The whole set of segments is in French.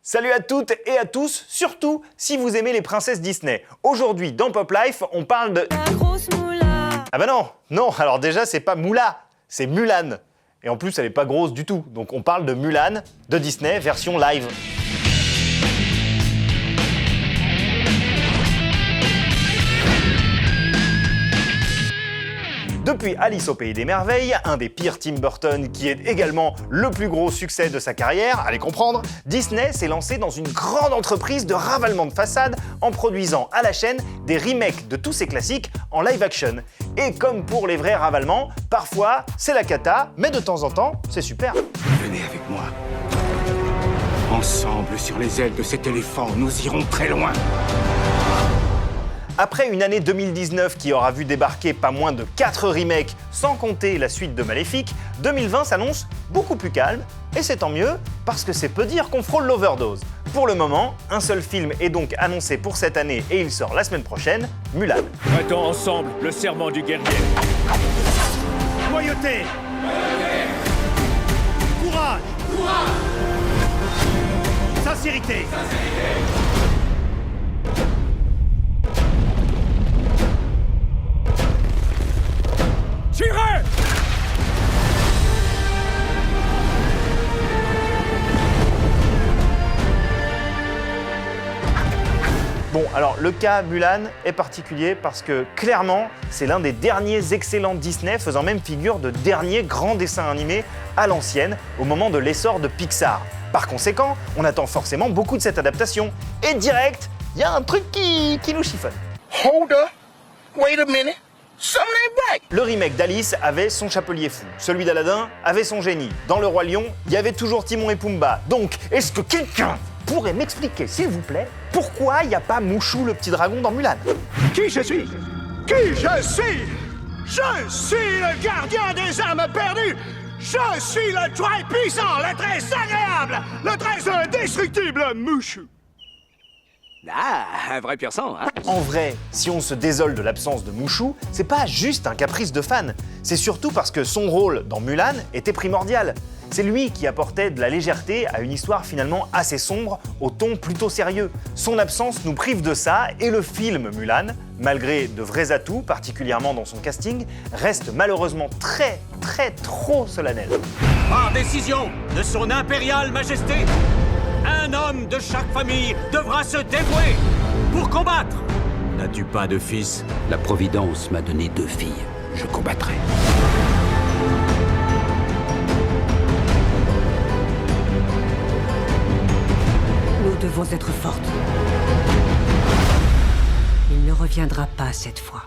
Salut à toutes et à tous, surtout si vous aimez les princesses Disney. Aujourd'hui, dans Pop Life, on parle de... La grosse moula. Ah bah non, alors déjà, c'est pas Moula, c'est Mulan. Et en plus, elle est pas grosse du tout. Donc on parle de Mulan, de Disney, version live. Depuis Alice au Pays des Merveilles, un des pires Tim Burton qui est également le plus gros succès de sa carrière, allez comprendre, Disney s'est lancé dans une grande entreprise de ravalement de façade en produisant à la chaîne des remakes de tous ses classiques en live action. Et comme pour les vrais ravalements, parfois c'est la cata, mais de temps en temps, c'est super. Venez avec moi. Ensemble, sur les ailes de cet éléphant, nous irons très loin. Après une année 2019 qui aura vu débarquer pas moins de 4 remakes, sans compter la suite de Maléfique, 2020 s'annonce beaucoup plus calme, et c'est tant mieux, parce que c'est peu dire qu'on frôle l'overdose. Pour le moment, un seul film est donc annoncé pour cette année et il sort la semaine prochaine, Mulan. Prêtons ensemble le serment du guerrier. Loyauté. Courage. Sincérité. Tirez! Bon, alors le cas Mulan est particulier parce que clairement, c'est l'un des derniers excellents Disney faisant même figure de dernier grand dessin animé à l'ancienne au moment de l'essor de Pixar. Par conséquent, on attend forcément beaucoup de cette adaptation. Et direct, il y a un truc qui nous chiffonne. Hold up. Wait a minute. Something ain't right. Le remake d'Alice avait son chapelier fou, celui d'Aladin avait son génie. Dans Le Roi Lion, il y avait toujours Timon et Pumba. Donc, est-ce que quelqu'un pourrait m'expliquer, s'il vous plaît, pourquoi il n'y a pas Mouchou le petit dragon dans Mulan? Qui je suis? Qui je suis? Je suis le gardien des âmes perdues. Je suis le très puissant, le très agréable, le très indestructible Mouchou. Ah, un vrai pur sang, hein? En vrai, si on se désole de l'absence de Mouchou, c'est pas juste un caprice de fan. C'est surtout parce que son rôle dans Mulan était primordial. C'est lui qui apportait de la légèreté à une histoire finalement assez sombre, au ton plutôt sérieux. Son absence nous prive de ça et le film Mulan, malgré de vrais atouts, particulièrement dans son casting, reste malheureusement trop solennel. Par décision de son impériale majesté, un homme de chaque famille devra se dévouer pour combattre. N'as-tu pas de fils? La Providence m'a donné 2 filles. Je combattrai. Nous devons être fortes. Il ne reviendra pas cette fois.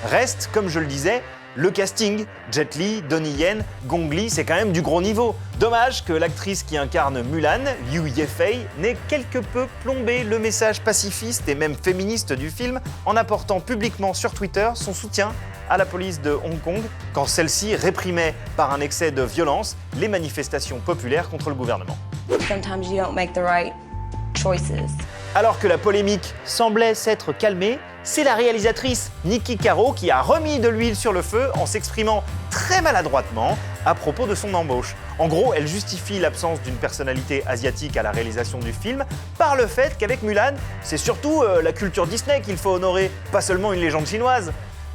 Reste, comme je le disais, le casting. Jet Li, Donnie Yen, Gong Li, c'est quand même du gros niveau. Dommage que l'actrice qui incarne Mulan, Liu Yefei, n'ait quelque peu plombé le message pacifiste et même féministe du film en apportant publiquement sur Twitter son soutien à la police de Hong Kong quand celle-ci réprimait par un excès de violence les manifestations populaires contre le gouvernement. Sometimes you don't make the right choices. Alors que la polémique semblait s'être calmée, c'est la réalisatrice Niki Caro qui a remis de l'huile sur le feu en s'exprimant très maladroitement à propos de son embauche. En gros, elle justifie l'absence d'une personnalité asiatique à la réalisation du film par le fait qu'avec Mulan, c'est surtout la culture Disney qu'il faut honorer, pas seulement une légende chinoise.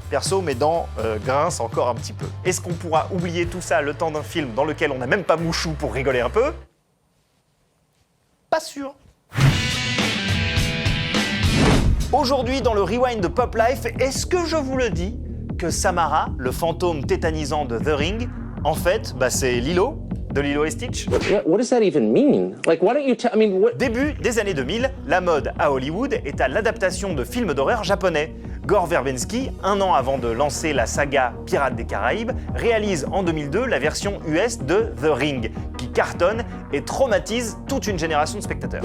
Perso, mes dents grincent encore un petit peu. Est-ce qu'on pourra oublier tout ça le temps d'un film dans lequel on n'a même pas Mouchou pour rigoler un peu? Pas sûr. Aujourd'hui, dans le Rewind de Pop Life, est-ce que je vous le dis que Samara, le fantôme tétanisant de The Ring, en fait, c'est Lilo, de Lilo et Stitch? What does that even mean? Like, why don't you tell... I mean, what... Début des années 2000, la mode à Hollywood est à l'adaptation de films d'horreur japonais. Gore Verbinski, un an avant de lancer la saga Pirates des Caraïbes, réalise en 2002 la version US de The Ring, qui cartonne et traumatise toute une génération de spectateurs.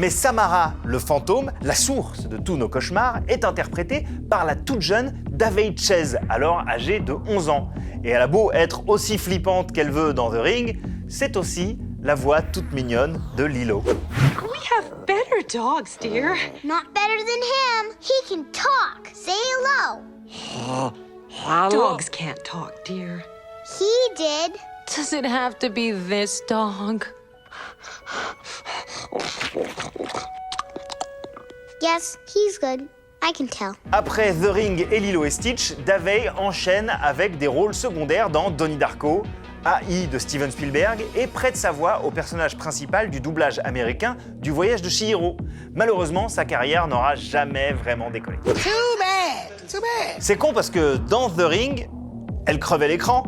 Mais Samara, le fantôme, la source de tous nos cauchemars, est interprétée par la toute jeune Daveigh Chase, alors âgée de 11 ans. Et elle a beau être aussi flippante qu'elle veut dans The Ring, c'est aussi la voix toute mignonne de Lilo. We have better dogs, dear. Not better than him. He can talk. Say hello. Dogs can't talk, dear. He did. Does it have to be this dog? Yes, he's good. I can tell. Après The Ring et Lilo et Stitch, Daveigh enchaîne avec des rôles secondaires dans Donnie Darko, AI de Steven Spielberg et prête sa voix au personnage principal du doublage américain du Voyage de Chihiro. Malheureusement, sa carrière n'aura jamais vraiment décollé. Too bad. C'est con parce que dans The Ring, elle crevait l'écran.